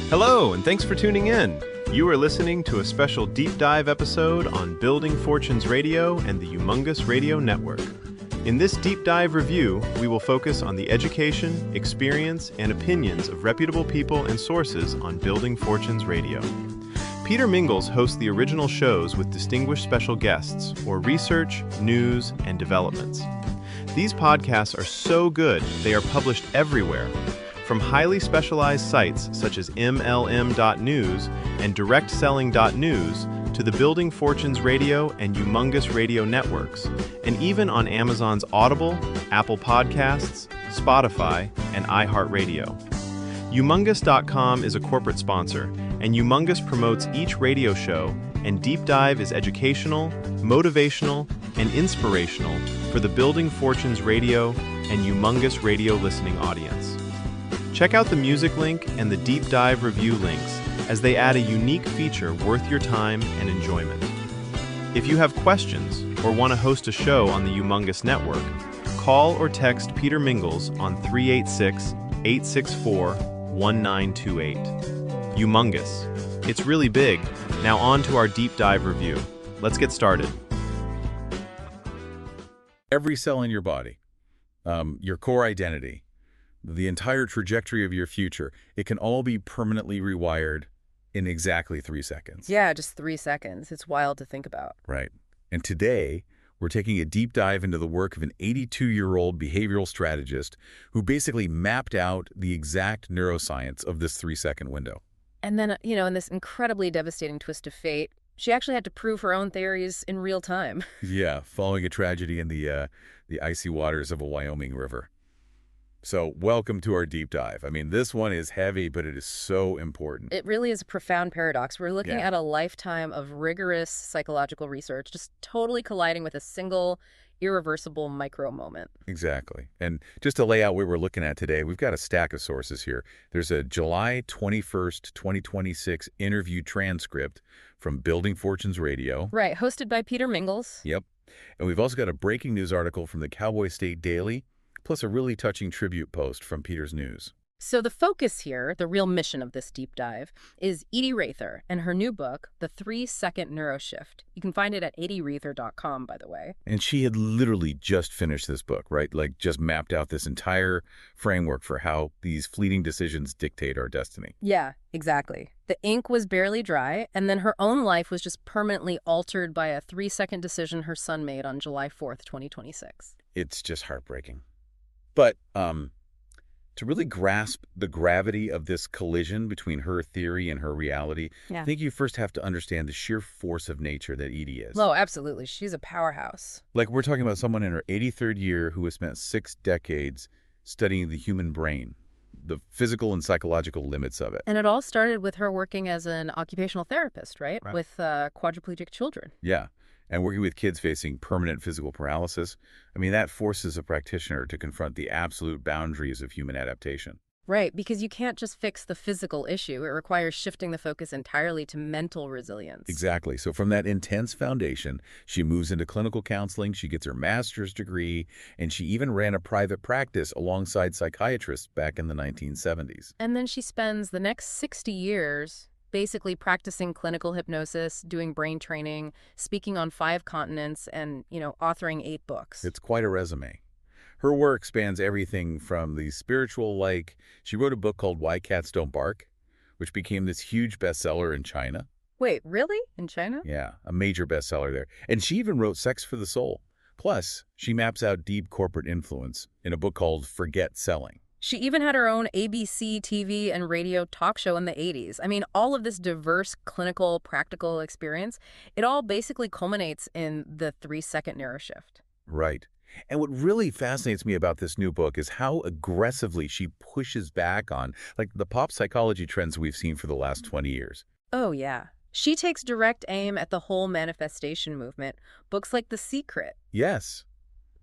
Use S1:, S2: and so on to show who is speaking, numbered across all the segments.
S1: Hello, and thanks for tuning in. You are listening to a special deep dive episode on Building Fortunes Radio and the Humongous Radio Network. In this deep dive review, we will focus on the education, experience, and opinions of reputable people and sources on Building Fortunes Radio. Peter Mingils hosts the original shows with distinguished special guests, or research, news, and developments. These podcasts are so good, they are published everywhere. From highly specialized sites such as MLM.news and directselling.news to the Building Fortunes Radio and Humongous Radio networks, and even on Amazon's Audible, Apple Podcasts, Spotify, and iHeartRadio. Humongous.com is a corporate sponsor, and Humongous promotes each radio show, and Deep Dive is educational, motivational, and inspirational for the Building Fortunes Radio and Humongous Radio listening audience. Check out the music link and the deep dive review links as they add a unique feature worth your time and enjoyment. If you have questions or want to host a show on the Humongous Network, call or text Peter Mingils on 386-864-1928. Humongous. It's really big. Now on to our deep dive review. Let's get started.
S2: Every cell in your body, your core identity, the entire trajectory of your future, it can all be permanently rewired in exactly 3 seconds.
S3: Yeah, just 3 seconds. It's wild to think about.
S2: Right. And today, we're taking a deep dive into the work of an 82-year-old behavioral strategist who basically mapped out the exact neuroscience of this 3-second window.
S3: And then, in this incredibly devastating twist of fate, she actually had to prove her own theories in real time.
S2: Yeah, following a tragedy in the icy waters of a Wyoming river. So welcome to our deep dive. I mean, this one is heavy, but it is so important.
S3: It really is a profound paradox. We're looking at a lifetime of rigorous psychological research, just totally colliding with a single, irreversible micro moment.
S2: Exactly. And just to lay out what we're looking at today, we've got a stack of sources here. There's a July 21st, 2026 interview transcript from Building Fortunes Radio.
S3: Right, hosted by Peter Mingils.
S2: Yep. And we've also got a breaking news article from the Cowboy State Daily, plus a really touching tribute post from Peter's News.
S3: So the focus here, the real mission of this deep dive, is Edie-raether and her new book, The 3-Second NeuroShift. You can find it at Edie-raether.com, by the way.
S2: And she had literally just finished this book, right? Like just mapped out this entire framework for how these fleeting decisions dictate our destiny.
S3: Yeah, exactly. The ink was barely dry, and then her own life was just permanently altered by a 3-second decision her son made on July 4th, 2026.
S2: It's just heartbreaking. But to really grasp the gravity of this collision between her theory and her reality, I think you first have to understand the sheer force of nature that Edie is.
S3: Oh, absolutely. She's a powerhouse.
S2: Like, we're talking about someone in her 83rd year who has spent 6 decades studying the human brain, the physical and psychological limits of it.
S3: And it all started with her working as an occupational therapist, right? With quadriplegic children.
S2: Yeah. And working with kids facing permanent physical paralysis, I mean, that forces a practitioner to confront the absolute boundaries of human adaptation.
S3: Right, because you can't just fix the physical issue. It requires shifting the focus entirely to mental resilience.
S2: Exactly. So from that intense foundation, she moves into clinical counseling, she gets her master's degree, and she even ran a private practice alongside psychiatrists back in the 1970s.
S3: And then she spends the next 60 years basically practicing clinical hypnosis, doing brain training, speaking on 5 continents, and, authoring 8 books.
S2: It's quite a resume. Her work spans everything from the spiritual, like she wrote a book called Why Cats Don't Bark, which became this huge bestseller in China.
S3: Wait, really? In China?
S2: Yeah, a major bestseller there. And she even wrote Sex for the Soul. Plus, she maps out deep corporate influence in a book called Forget Selling.
S3: She even had her own ABC, TV, and radio talk show in the 80s. I mean, all of this diverse clinical, practical experience, it all basically culminates in the 3-second NeuroShift.
S2: Right. And what really fascinates me about this new book is how aggressively she pushes back on, like, the pop psychology trends we've seen for the last 20 years.
S3: Oh, yeah. She takes direct aim at the whole manifestation movement. Books like The Secret.
S2: Yes.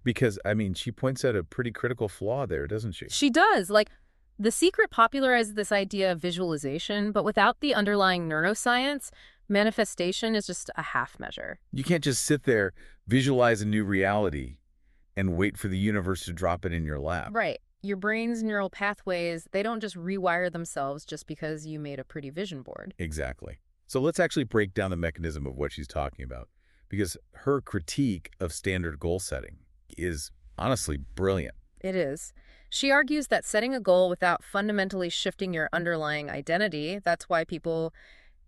S2: Because, I mean, she points out a pretty critical flaw there, doesn't she?
S3: She does. Like, The Secret popularized this idea of visualization, but without the underlying neuroscience, manifestation is just a half measure.
S2: You can't just sit there, visualize a new reality, and wait for the universe to drop it in your lap.
S3: Right. your brain's neural pathways, they don't just rewire themselves just because you made a pretty vision board.
S2: Exactly. So let's actually break down the mechanism of what she's talking about, because her critique of standard goal setting is honestly brilliant.
S3: It is. She argues that setting a goal without fundamentally shifting your underlying identity, that's why people,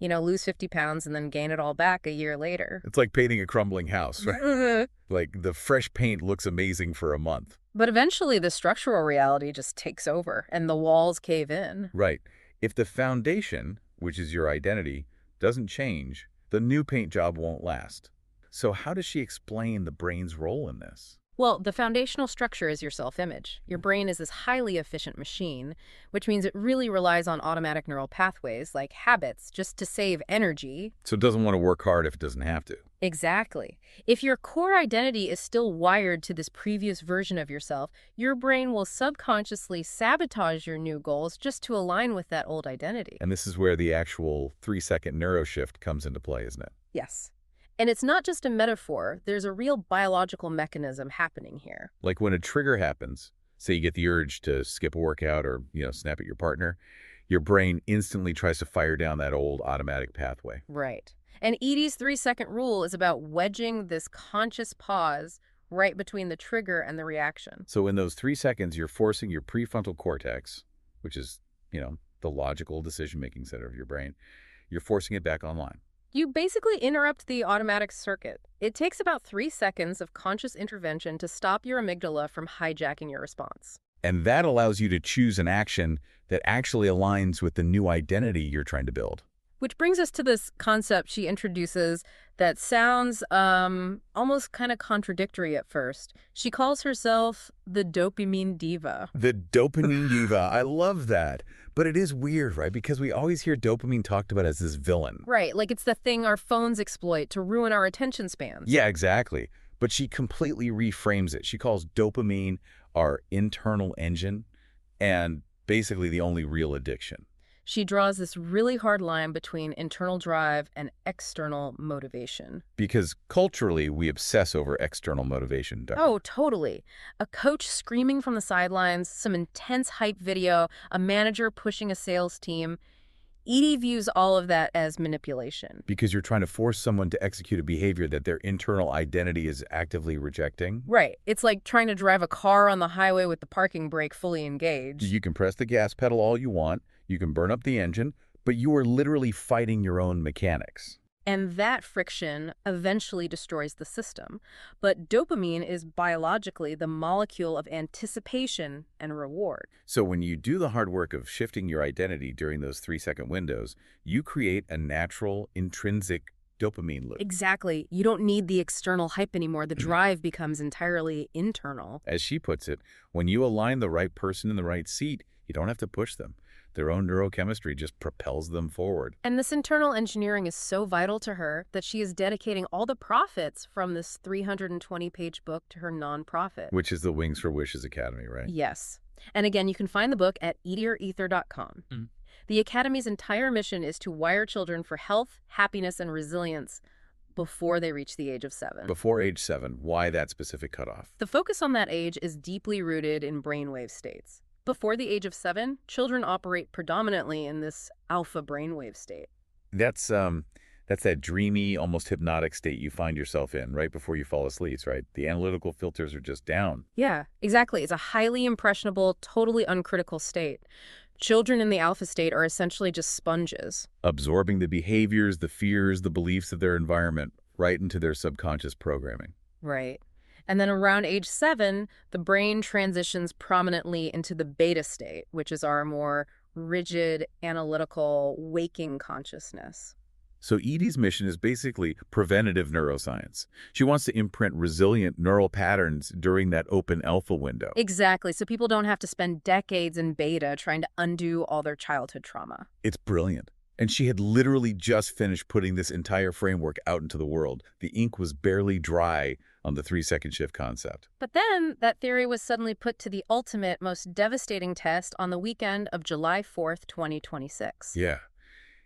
S3: lose 50 pounds and then gain it all back a year later.
S2: It's like painting a crumbling house, right? Like the fresh paint looks amazing for a month.
S3: But eventually the structural reality just takes over and the walls cave in.
S2: Right. If the foundation, which is your identity, doesn't change, the new paint job won't last. So how does she explain the brain's role in this?
S3: Well, the foundational structure is your self-image. Your brain is this highly efficient machine, which means it really relies on automatic neural pathways, like habits, just to save energy.
S2: So it doesn't want to work hard if it doesn't have to.
S3: Exactly. If your core identity is still wired to this previous version of yourself, your brain will subconsciously sabotage your new goals just to align with that old identity.
S2: And this is where the actual 3-second NeuroShift comes into play, isn't it?
S3: Yes. And it's not just a metaphor. There's a real biological mechanism happening here.
S2: Like when a trigger happens, say you get the urge to skip a workout or, snap at your partner, your brain instantly tries to fire down that old automatic pathway.
S3: Right. And Edie's 3-second rule is about wedging this conscious pause right between the trigger and the reaction.
S2: So in those 3 seconds, you're forcing your prefrontal cortex, which is, the logical decision-making center of your brain, you're forcing it back online.
S3: You basically interrupt the automatic circuit. It takes about 3 seconds of conscious intervention to stop your amygdala from hijacking your response.
S2: And that allows you to choose an action that actually aligns with the new identity you're trying to build.
S3: Which brings us to this concept she introduces that sounds almost kind of contradictory at first. She calls herself the dopamine diva.
S2: The dopamine diva. I love that. But it is weird, right? Because we always hear dopamine talked about as this villain.
S3: Right, like it's the thing our phones exploit to ruin our attention spans.
S2: Yeah, exactly. But she completely reframes it. She calls dopamine our internal engine and basically the only real addiction.
S3: She draws this really hard line between internal drive and external motivation.
S2: Because culturally, we obsess over external motivation, don't we?
S3: Oh, totally. A coach screaming from the sidelines, some intense hype video, a manager pushing a sales team. Edie views all of that as manipulation.
S2: Because you're trying to force someone to execute a behavior that their internal identity is actively rejecting.
S3: Right. It's like trying to drive a car on the highway with the parking brake fully engaged.
S2: You can press the gas pedal all you want. You can burn up the engine, but you are literally fighting your own mechanics.
S3: And that friction eventually destroys the system. But dopamine is biologically the molecule of anticipation and reward.
S2: So when you do the hard work of shifting your identity during those 3-second windows, you create a natural, intrinsic dopamine loop.
S3: Exactly. You don't need the external hype anymore. The drive becomes entirely internal.
S2: As she puts it, when you align the right person in the right seat, you don't have to push them. Their own neurochemistry just propels them forward.
S3: And this internal engineering is so vital to her that she is dedicating all the profits from this 320-page book to her nonprofit.
S2: Which is the Wings for Wishes Academy, right?
S3: Yes. And again, you can find the book at Edie-raether.com. The Academy's entire mission is to wire children for health, happiness, and resilience before they reach the age of 7.
S2: Before age 7, why that specific cutoff?
S3: The focus on that age is deeply rooted in brainwave states. Before the age of 7, children operate predominantly in this alpha brainwave state.
S2: That's that dreamy, almost hypnotic state you find yourself in right before you fall asleep, right? The analytical filters are just down.
S3: Yeah, exactly. It's a highly impressionable, totally uncritical state. Children in the alpha state are essentially just sponges.
S2: Absorbing the behaviors, the fears, the beliefs of their environment right into their subconscious programming.
S3: Right. And then around age 7, the brain transitions prominently into the beta state, which is our more rigid, analytical, waking consciousness.
S2: So Edie's mission is basically preventative neuroscience. She wants to imprint resilient neural patterns during that open alpha window.
S3: Exactly, so people don't have to spend decades in beta trying to undo all their childhood trauma.
S2: It's brilliant. And she had literally just finished putting this entire framework out into the world. The ink was barely dry on the 3-second shift concept.
S3: But then that theory was suddenly put to the ultimate, most devastating test on the weekend of July 4th, 2026.
S2: Yeah.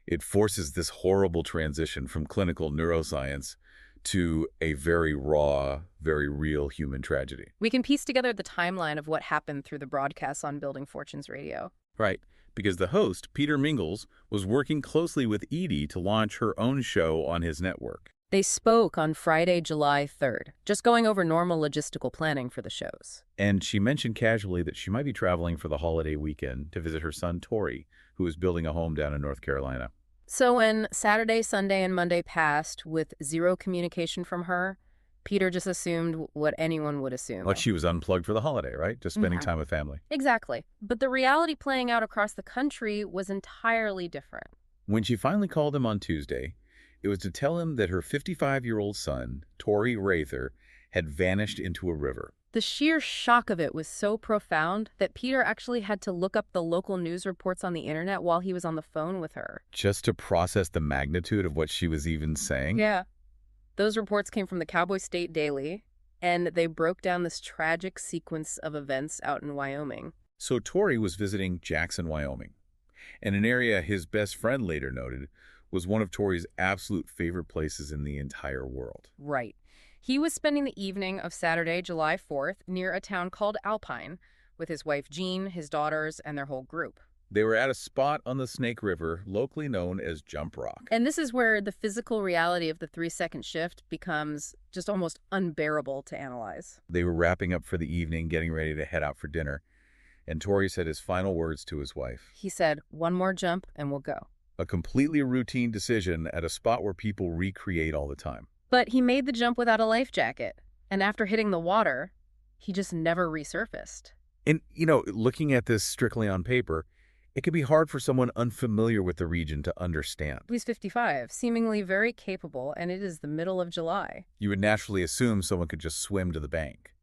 S2: It forces this horrible transition from clinical neuroscience to a very raw, very real human tragedy.
S3: We can piece together the timeline of what happened through the broadcasts on Building Fortunes Radio.
S2: Right, because the host, Peter Mingils, was working closely with Edie to launch her own show on his network.
S3: They spoke on Friday, July 3rd, just going over normal logistical planning for the shows.
S2: And she mentioned casually that she might be traveling for the holiday weekend to visit her son, Tori, who is building a home down in North Carolina.
S3: So when Saturday, Sunday, and Monday passed with zero communication from her, Peter just assumed what anyone would assume.
S2: Like she was unplugged for the holiday, right? Just spending time with family.
S3: Exactly. But the reality playing out across the country was entirely different.
S2: When she finally called him on Tuesday, it was to tell him that her 55-year-old son, Edie-raether, had vanished into a river.
S3: The sheer shock of it was so profound that Peter actually had to look up the local news reports on the internet while he was on the phone with her.
S2: Just to process the magnitude of what she was even saying?
S3: Yeah. Those reports came from the Cowboy State Daily, and they broke down this tragic sequence of events out in Wyoming.
S2: So Tori was visiting Jackson, Wyoming, and an area his best friend later noted was one of Tori's absolute favorite places in the entire world.
S3: Right. He was spending the evening of Saturday, July 4th, near a town called Alpine, with his wife Jean, his daughters, and their whole group.
S2: They were at a spot on the Snake River, locally known as Jump Rock.
S3: And this is where the physical reality of the 3-second shift becomes just almost unbearable to analyze.
S2: They were wrapping up for the evening, getting ready to head out for dinner, and Tori said his final words to his wife.
S3: He said, "One more jump and we'll go."
S2: A completely routine decision at a spot where people recreate all the time.
S3: But he made the jump without a life jacket, and after hitting the water, he just never resurfaced.
S2: And, looking at this strictly on paper, it could be hard for someone unfamiliar with the region to understand.
S3: He's 55, seemingly very capable, and it is the middle of July.
S2: You would naturally assume someone could just swim to the bank.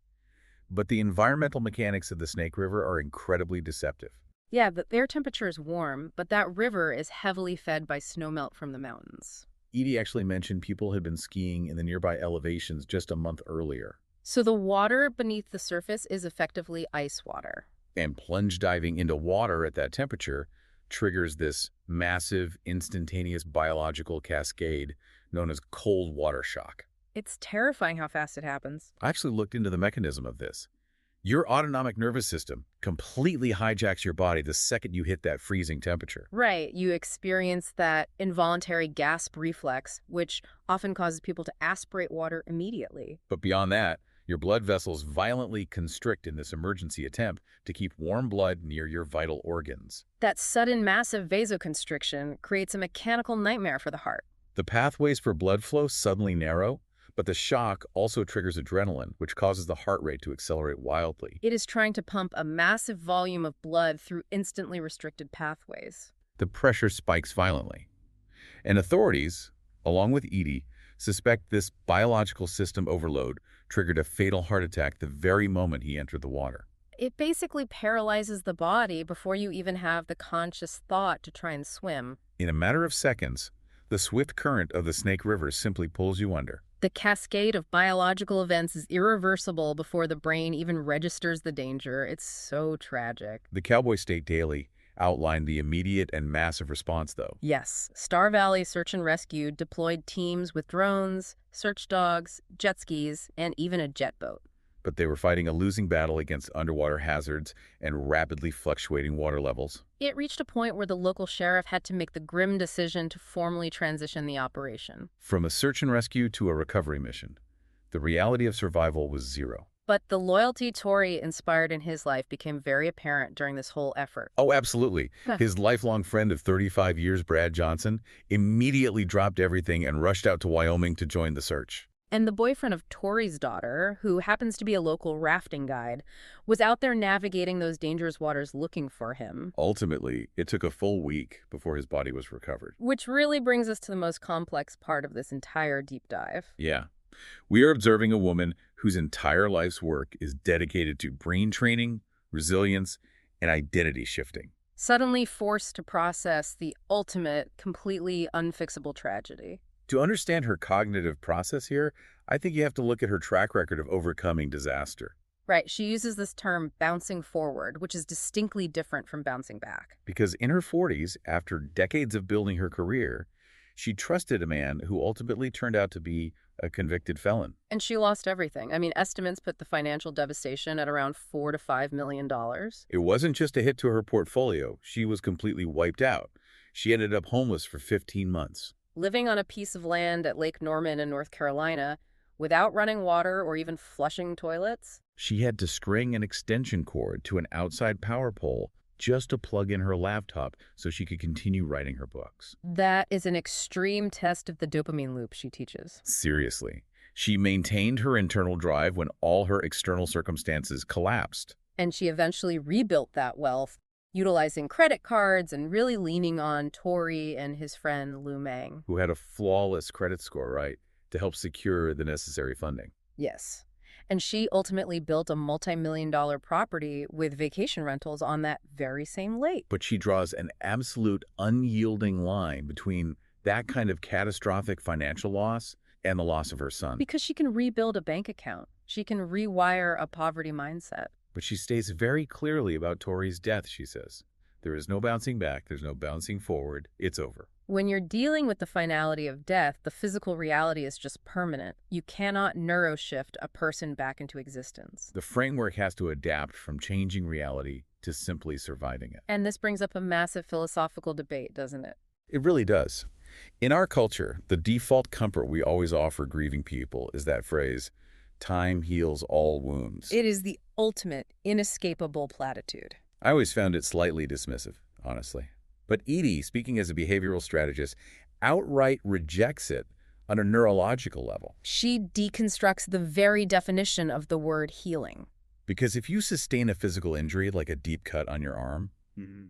S2: But the environmental mechanics of the Snake River are incredibly deceptive.
S3: Yeah, the air temperature is warm, but that river is heavily fed by snowmelt from the mountains.
S2: Edie actually mentioned people had been skiing in the nearby elevations just a month earlier.
S3: So the water beneath the surface is effectively ice water.
S2: And plunge diving into water at that temperature triggers this massive, instantaneous biological cascade known as cold water shock.
S3: It's terrifying how fast it happens.
S2: I actually looked into the mechanism of this. Your autonomic nervous system completely hijacks your body the second you hit that freezing temperature.
S3: Right. You experience that involuntary gasp reflex, which often causes people to aspirate water immediately.
S2: But beyond that, your blood vessels violently constrict in this emergency attempt to keep warm blood near your vital organs.
S3: That sudden massive vasoconstriction creates a mechanical nightmare for the heart.
S2: The pathways for blood flow suddenly narrow, but the shock also triggers adrenaline, which causes the heart rate to accelerate wildly.
S3: It is trying to pump a massive volume of blood through instantly restricted pathways.
S2: The pressure spikes violently. And authorities, along with Edie, suspect this biological system overload triggered a fatal heart attack the very moment he entered the water.
S3: It basically paralyzes the body before you even have the conscious thought to try and swim.
S2: In a matter of seconds, the swift current of the Snake River simply pulls you under.
S3: The cascade of biological events is irreversible before the brain even registers the danger. It's so tragic.
S2: The Cowboy State Daily outlined the immediate and massive response, though.
S3: Yes, Star Valley Search and Rescue deployed teams with drones, search dogs, jet skis, and even a jet boat.
S2: But they were fighting a losing battle against underwater hazards and rapidly fluctuating water levels.
S3: It reached a point where the local sheriff had to make the grim decision to formally transition the operation.
S2: From a search and rescue to a recovery mission, the reality of survival was zero.
S3: But the loyalty Tori inspired in his life became very apparent during this whole effort.
S2: Oh, absolutely. His lifelong friend of 35 years, Brad Johnson, immediately dropped everything and rushed out to Wyoming to join the search.
S3: And the boyfriend of Tori's daughter, who happens to be a local rafting guide, was out there navigating those dangerous waters looking for him.
S2: Ultimately, it took a full week before his body was recovered.
S3: Which really brings us to the most complex part of this entire deep dive.
S2: Yeah. We are observing a woman whose entire life's work is dedicated to brain training, resilience, and identity shifting.
S3: Suddenly forced to process the ultimate, completely unfixable tragedy.
S2: To understand her cognitive process here, I think you have to look at her track record of overcoming disaster.
S3: Right. She uses this term bouncing forward, which is distinctly different from bouncing back.
S2: Because in her 40s, after decades of building her career, she trusted a man who ultimately turned out to be a convicted felon.
S3: And she lost everything. I mean, estimates put the financial devastation at around $4 to $5 million.
S2: It wasn't just a hit to her portfolio. She was completely wiped out. She ended up homeless for 15 months.
S3: Living on a piece of land at Lake Norman in North Carolina, without running water or even flushing toilets.
S2: She had to string an extension cord to an outside power pole just to plug in her laptop so she could continue writing her books.
S3: That is an extreme test of the dopamine loop she teaches.
S2: Seriously. She maintained her internal drive when all her external circumstances collapsed.
S3: And she eventually rebuilt that wealth, utilizing credit cards and really leaning on Tori and his friend Lou Mang.
S2: Who had a flawless credit score, right, to help secure the necessary funding.
S3: Yes. And she ultimately built a multi-million-dollar property with vacation rentals on that very same lake.
S2: But she draws an absolute unyielding line between that kind of catastrophic financial loss and the loss of her son.
S3: Because she can rebuild a bank account. She can rewire a poverty mindset.
S2: But she states very clearly about Tori's death, she says. There is no bouncing back. There's no bouncing forward. It's over.
S3: When you're dealing with the finality of death, the physical reality is just permanent. You cannot NeuroShift a person back into existence.
S2: The framework has to adapt from changing reality to simply surviving it.
S3: And this brings up a massive philosophical debate, doesn't it?
S2: It really does. In our culture, the default comfort we always offer grieving people is that phrase, time heals all wounds.
S3: It is the ultimate, inescapable platitude.
S2: I always found it slightly dismissive, honestly. But Edie, speaking as a behavioral strategist, outright rejects it on a neurological level.
S3: She deconstructs the very definition of the word healing.
S2: Because if you sustain a physical injury like a deep cut on your arm,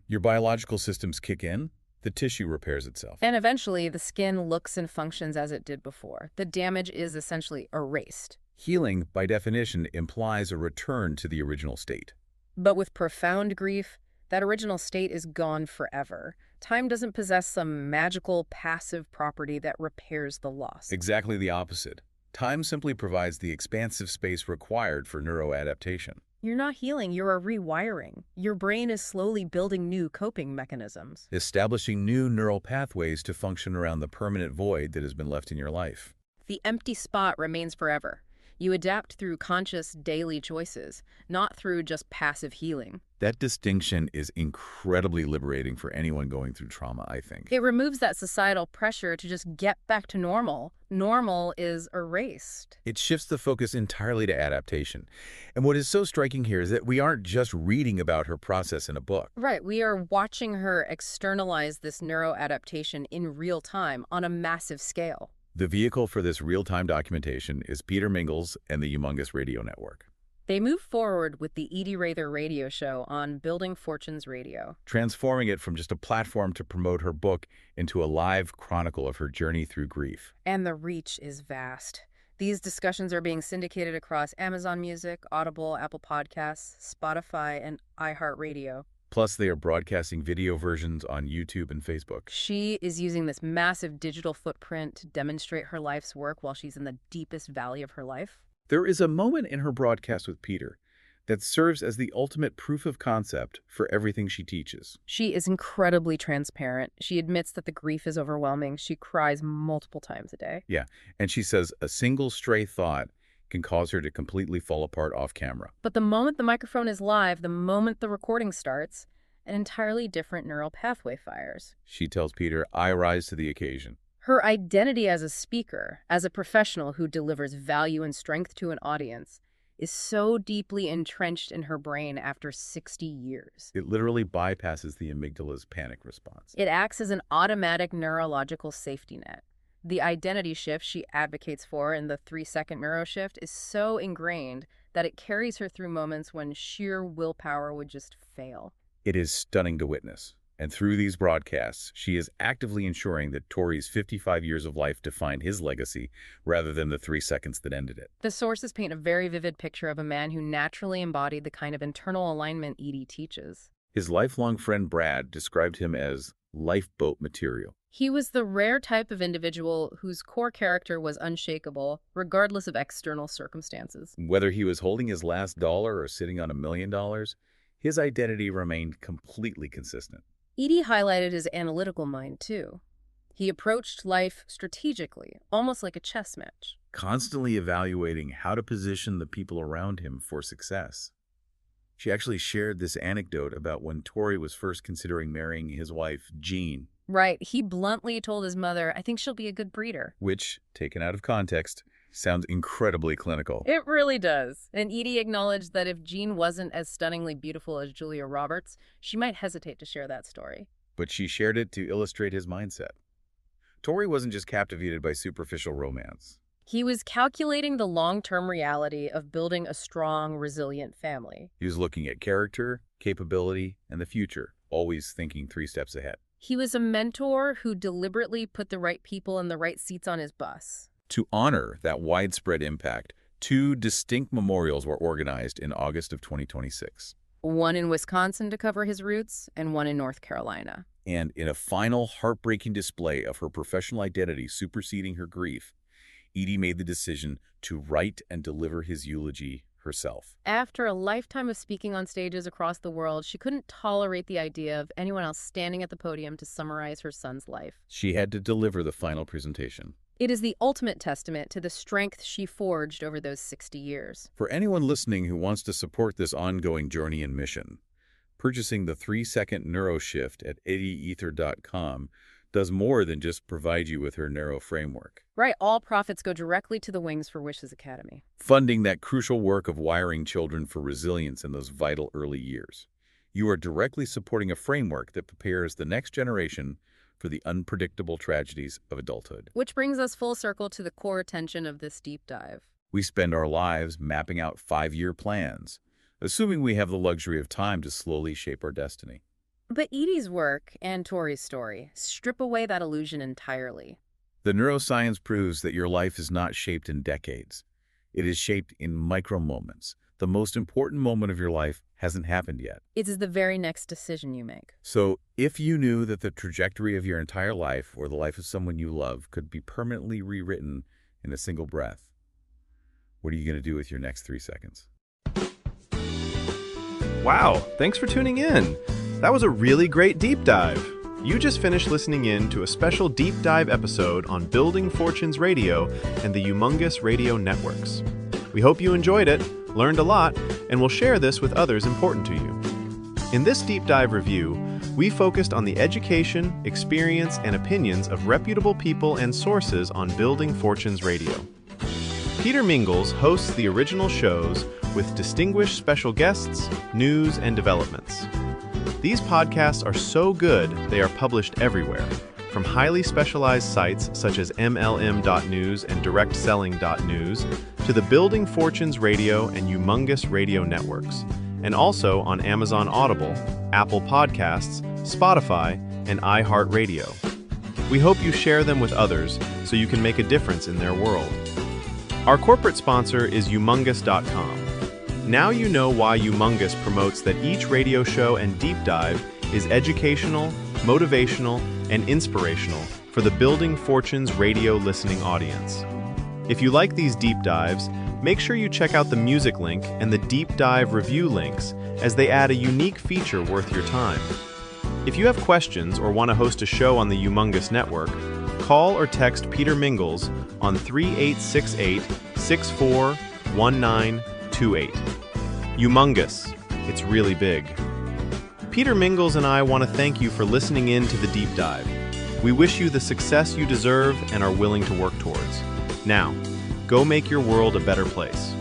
S2: your biological systems kick in, the tissue repairs itself.
S3: And eventually, the skin looks and functions as it did before. The damage is essentially erased.
S2: Healing, by definition, implies a return to the original state.
S3: But with profound grief, that original state is gone forever. Time doesn't possess some magical passive property that repairs the loss.
S2: Exactly the opposite. Time simply provides the expansive space required for neuroadaptation.
S3: You're not healing, you're a rewiring. Your brain is slowly building new coping mechanisms.
S2: Establishing new neural pathways to function around the permanent void that has been left in your life.
S3: The empty spot remains forever. You adapt through conscious daily choices, not through just passive healing.
S2: That distinction is incredibly liberating for anyone going through trauma, I think.
S3: It removes that societal pressure to just get back to normal. Normal is erased.
S2: It shifts the focus entirely to adaptation. And what is so striking here is that we aren't just reading about her process in a book.
S3: Right, we are watching her externalize this neuroadaptation in real time on a massive scale.
S2: The vehicle for this real-time documentation is Peter Mingils and the Humongous Radio Network.
S3: They move forward with the Edie-raether-radio-show on Building Fortunes Radio,
S2: transforming it from just a platform to promote her book into a live chronicle of her journey through grief.
S3: And the reach is vast. These discussions are being syndicated across Amazon Music, Audible, Apple Podcasts, Spotify, and iHeartRadio.
S2: Plus, they are broadcasting video versions on YouTube and Facebook.
S3: She is using this massive digital footprint to demonstrate her life's work while she's in the deepest valley of her life.
S2: There is a moment in her broadcast with Peter that serves as the ultimate proof of concept for everything she teaches.
S3: She is incredibly transparent. She admits that the grief is overwhelming. She cries multiple times a day.
S2: Yeah, and she says a single stray thought can cause her to completely fall apart off camera.
S3: But the moment the microphone is live, the moment the recording starts, an entirely different neural pathway fires.
S2: She tells Peter, I rise to the occasion.
S3: Her identity as a speaker, as a professional who delivers value and strength to an audience, is so deeply entrenched in her brain after 60 years.
S2: It literally bypasses the amygdala's panic response.
S3: It acts as an automatic neurological safety net. The identity shift she advocates for in the 3-second NeuroShift is so ingrained that it carries her through moments when sheer willpower would just fail.
S2: It is stunning to witness. And through these broadcasts, she is actively ensuring that Tori's 55 years of life define his legacy rather than the 3 seconds that ended it.
S3: The sources paint a very vivid picture of a man who naturally embodied the kind of internal alignment Edie teaches.
S2: His lifelong friend Brad described him as lifeboat material.
S3: He was the rare type of individual whose core character was unshakable, regardless of external circumstances.
S2: Whether he was holding his last dollar or sitting on $1 million, his identity remained completely consistent.
S3: Edie highlighted his analytical mind, too. He approached life strategically, almost like a chess match.
S2: constantly evaluating how to position the people around him for success. She actually shared this anecdote about when Tori was first considering marrying his wife, Jean.
S3: Right. He bluntly told his mother, "I think she'll be a good breeder."
S2: Which, taken out of context, sounds incredibly clinical.
S3: It really does. And Edie acknowledged that if Jean wasn't as stunningly beautiful as Julia Roberts, she might hesitate to share that story.
S2: But she shared it to illustrate his mindset. Tori wasn't just captivated by superficial romance.
S3: He was calculating the long-term reality of building a strong, resilient family.
S2: He was looking at character, capability, and the future, always thinking 3 steps ahead.
S3: He was a mentor who deliberately put the right people in the right seats on his bus.
S2: To honor that widespread impact, 2 distinct memorials were organized in August of 2026.
S3: One in Wisconsin to cover his roots, and one in North Carolina.
S2: And in a final heartbreaking display of her professional identity superseding her grief, Edie made the decision to write and deliver his eulogy herself.
S3: After a lifetime of speaking on stages across the world, she couldn't tolerate the idea of anyone else standing at the podium to summarize her son's life.
S2: She had to deliver the final presentation.
S3: It is the ultimate testament to the strength she forged over those 60 years.
S2: For anyone listening who wants to support this ongoing journey and mission, purchasing the 3-second NeuroShift at Edie-raether.com does more than just provide you with her neuro framework.
S3: Right, all profits go directly to the Wings for Wishes Academy,
S2: funding that crucial work of wiring children for resilience in those vital early years. You are directly supporting a framework that prepares the next generation for the unpredictable tragedies of adulthood.
S3: Which brings us full circle to the core attention of this deep dive.
S2: We spend our lives mapping out 5-year plans, assuming we have the luxury of time to slowly shape our destiny.
S3: But Edie's work and Tori's story strip away that illusion entirely.
S2: The neuroscience proves that your life is not shaped in decades. It is shaped in micro moments. The most important moment of your life hasn't happened yet.
S3: It is the very next decision you make.
S2: So, if you knew that the trajectory of your entire life or the life of someone you love could be permanently rewritten in a single breath, what are you going to do with your next 3 seconds?
S1: Wow, thanks for tuning in. That was a really great deep dive. You just finished listening in to a special deep dive episode on Building Fortunes Radio and the Humongous Radio Networks. We hope you enjoyed it, learned a lot, and will share this with others important to you. In this deep dive review, we focused on the education, experience, and opinions of reputable people and sources on Building Fortunes Radio. Peter Mingils hosts the original shows with distinguished special guests, news, and developments. These podcasts are so good they are published everywhere, from highly specialized sites such as MLM.news and directselling.news to the Building Fortunes Radio and Humongous Radio Networks, and also on Amazon Audible, Apple Podcasts, Spotify, and iHeartRadio. We hope you share them with others so you can make a difference in their world. Our corporate sponsor is Humongous.com. Now you know why Humongous promotes that each radio show and deep dive is educational, motivational, and inspirational for the Building Fortunes radio listening audience. If you like these deep dives, make sure you check out the music link and the deep dive review links as they add a unique feature worth your time. If you have questions or want to host a show on the Humongous Network, call or text Peter Mingils on 3868-641928. Humongous. It's really big. Peter Mingils and I want to thank you for listening in to the deep dive. We wish you the success you deserve and are willing to work towards. Now, go make your world a better place.